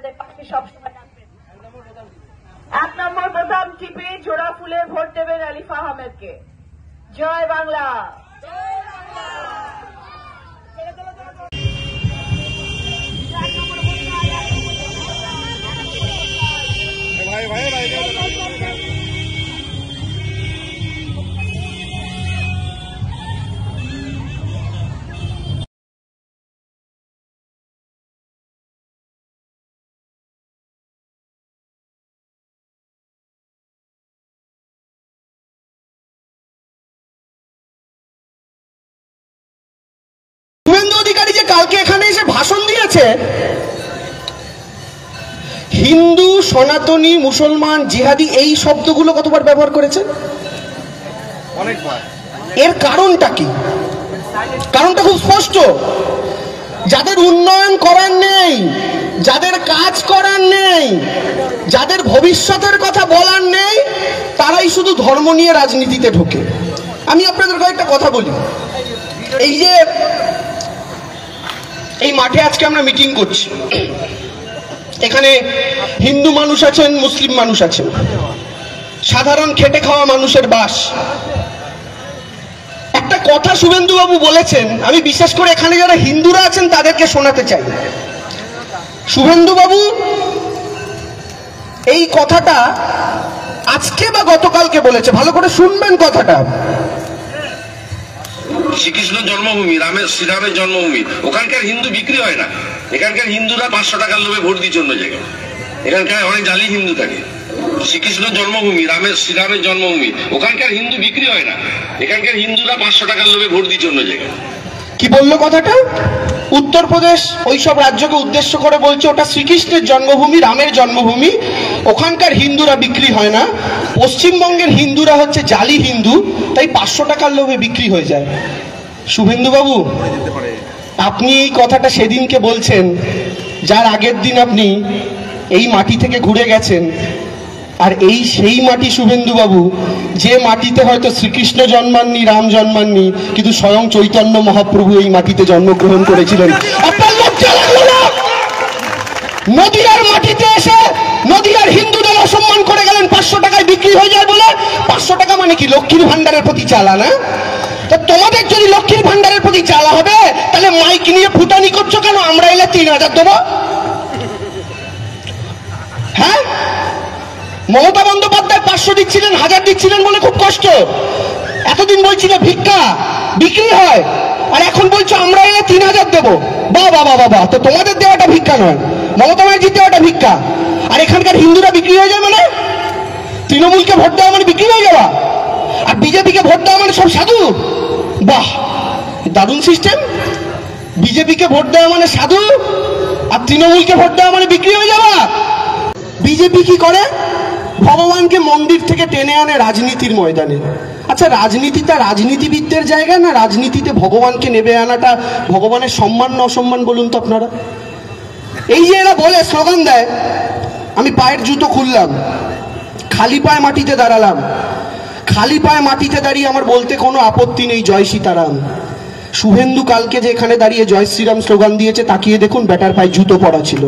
আমাদের পাশে সবসময় থাকবেন। 1 নম্বর বোতাম টিপে জোড়া ফুলে ভোট দেবেন আলিফা আহমেদকে। জয় বাংলা। শুভেন্দু অধিকারী যে কালকে এখানে এসে ভাষণ দিয়েছে, হিন্দু, সনাতনী, মুসলমান, জিহাদি এই শব্দগুলো কতবার ব্যবহার করেছে? অনেকবার। এর কারণটা কি? কারণটা খুব স্পষ্ট। যাদের উন্নয়ন করার নেই, যাদের কাজ করার নেই, যাদের ভবিষ্যতের কথা বলার নেই, তারাই শুধু ধর্ম নিয়ে রাজনীতিতে ঢোকে। আমি আপনাদের কয়েকটা কথা বলি। এই যে এই মাঠে আজকে আমরা মিটিং করছি, এখানে হিন্দু মানুষ আছেন, মুসলিম মানুষ আছেন, সাধারণ খেটে খাওয়া মানুষের বাস। একটা কথা শুভেন্দু বাবু বলেছেন, আমি বিশেষ করে এখানে যারা হিন্দুরা আছেন তাদেরকে শোনাতে চাই। শুভেন্দু বাবু এই কথাটা আজকে বা গতকালকে বলেছে, ভালো করে শুনবেন কথাটা। শ্রীকৃষ্ণ জন্মভূমি, শ্রীরামের জন্মভূমি, ওখানকার হিন্দু বিক্রি হয় না। এখানকার হিন্দুরা 500 টাকার লোভে ভোট দিচ্ছে অন্য জায়গায়। এখানকার অনেক জালি হিন্দু থাকে। শ্রীকৃষ্ণ জন্মভূমি, শ্রীরামের জন্মভূমি, ওখানকার হিন্দু বিক্রি হয় না। এখানকার হিন্দুরা 500 টাকার লোভে ভোট দিচ্ছে অন্য জায়গায়। কি বললো কথাটা? উত্তরপ্রদেশ ওইসব রাজ্যকে উদ্দেশ্য করে বলছে ওটা শ্রীকৃষ্ণের জন্মভূমি, রামের জন্মভূমি, ওখানকার হিন্দুরা বিক্রি হয় না। পশ্চিমবঙ্গের হিন্দুরা হচ্ছে জালি হিন্দু, তাই 500 টাকার লোভে বিক্রি হয়ে যায়। শুভেন্দু বাবু, আপনি এই কথাটা সেদিনকে বলছেন, যার আগের দিন আপনি এই মাটি থেকে ঘুরে গেছেন। আর এই সেই মাটি শুভেন্দু বাবু, যে মাটিতে হয়তো শ্রীকৃষ্ণ জন্মাননি, রাম জন্মাননি, কিন্তু স্বয়ং চৈতন্য মহাপ্রভু এই মাটিতে জন্মগ্রহণ করেছিলেন। আপনার লজ্জা লাগলো না? নদিয়ার মাটিতে এসে নদিয়ার হিন্দুদের অসম্মান করে গেলেন, 500 টাকায় বিক্রি হয়ে যায় বলে। 500 টাকা মানে কি? লক্ষ্মীর ভান্ডারের প্রতি চালা না? তো তোমাদের যদি লক্ষ্মীর ভান্ডারের প্রতি চালা হবে, তাহলে মাইক নিয়ে ফুটানি করছো কেন? আমরা এলে 3000 দেবো। হ্যাঁ, মমতা বন্দ্যোপাধ্যায় 500 দিচ্ছিলেন, 1000 দিচ্ছিলেন বলে খুব কষ্ট। এতদিন বলছিল ভিক্ষা বিক্রি হয়, আর এখন বলছো আমরা এলে 3000 দেবো। বাবা বাবা বাবা, তো তোমাদের দেওয়াটা ভিক্ষা নয়, মমতা ব্যানার্জির দেওয়াটা ভিক্ষা। আর এখানকার হিন্দুরা বিক্রি হয়ে যায় মানে? তৃণমূলকে ভোট দেওয়া মানে বিক্রি হয়ে যাওয়া, আর বিজেপিকে ভোট দেওয়া মানে সব সাধু? বাহ, দারুণ সিস্টেম। বিজেপিকে ভোট দেওয়া মানে সাধু, আর তৃণমূলকে ভোট দেওয়া মানে বিক্রি হয়ে যাওয়া। বিজেপি কি করে? ভগবানকে মন্দির থেকে টেনে আনে রাজনীতির ময়দানে। আচ্ছা, রাজনীতিটা রাজনীতিবিদদের জায়গা না? রাজনীতিতে ভগবানকে নেবে আনাটা ভগবানের সম্মান না অসম্মান বলুন তো আপনারা? এই যে এরা বলে, স্লোগান দেয়, আমি পায়ের জুতো খুললাম, খালি পায়ে মাটিতে দাঁড়ালাম, খালি পায়ে মাটিতে দাঁড়িয়ে আমার বলতে কোনো আপত্তি নেই, জয় সীতারাম। শুভেন্দু কালকে যে এখানে দাঁড়িয়ে জয় শ্রীরাম স্লোগান দিয়েছে, তাকিয়ে দেখুন, ব্যাটার পায়ে জুতো পড়া ছিল।